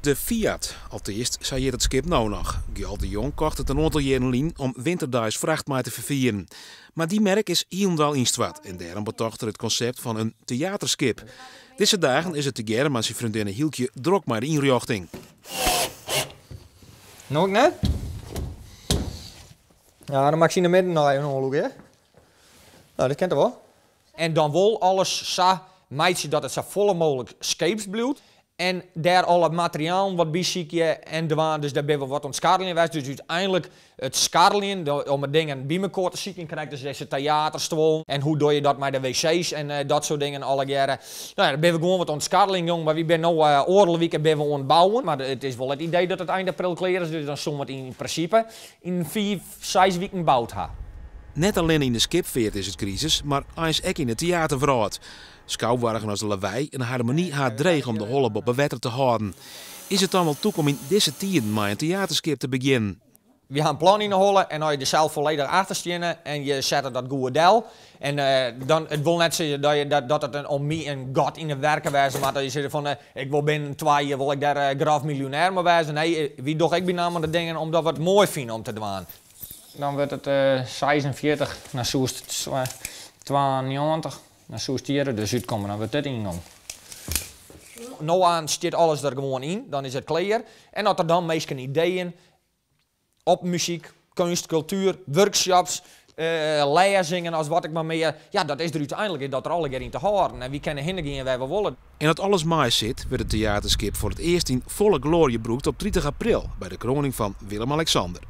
De Fiat, althans, zei je het skip nou nog. Gjald de Jong kocht het een aantal jaren lien om winterdaags vracht maar te vervieren. Maar die merk is hielendal instwat en daarom betocht er het concept van een theaterskip. Deze dagen is het together met zijn vriendinnen Hieltje drok maar de inrichting. Nog net? Ja, dan mag ik zien de midden nog even onderzoeken, hè? Nou, dat kent er wel. En dan wil alles zo meidje dat het zo volle mogelijk scheeps blijft. En daar al het materiaal wat bijziekje en dus daar ben we wat ontskadeling geweest. Dus uiteindelijk het skadeling, om het dingen bij elkaar te zien krijgt, dus deze theaterstoel. En hoe doe je dat met de wc's en dat soort dingen alle jaren. Nou, dan ben we gewoon wat ontskadeling, jong. Maar we zijn nu oorlogweekend ben we aan het bouwen. Maar het is wel het idee dat het eind april klaar is. Dus dan zullen we het in principe in 4, 6 weken bouwd hebben. Net alleen in de skipveert is het crisis, maar eens ook in het theaterverhaal. Schouwwagen als de lawaai en harmonie haar dreig om de holle op bewetter te houden. Is het dan wel toe om in deze tijden met een theaterskip te beginnen? We gaan een plan in de holle en als je er zelf volledig achter staat en je zet dat goede deel. En dan, het wil net zeggen dat het om mij een god in de werken wijzen, maar dat je zegt van ik wil binnen 2 jaar wil ik daar graaf miljonair mee wijzen. Nee, wie doe ik bijna de dingen omdat we het mooi vinden om te doen. Dan wordt het 46 naar Soest 92. naar Soest hier, dus uitkomen dan wordt dit ingaan. Nou aan staat alles er gewoon in, dan is het klaar. En als er dan meestal ideeën op muziek, kunst, cultuur, workshops, lezingen als wat ik maar meer. Ja, dat is er uiteindelijk dat er alle keer in te horen. En wie kennen heen waar we willen. En dat alles maar zit, werd het theaterskip voor het eerst in volle glorie broekt op 30 april bij de kroning van Willem-Alexander.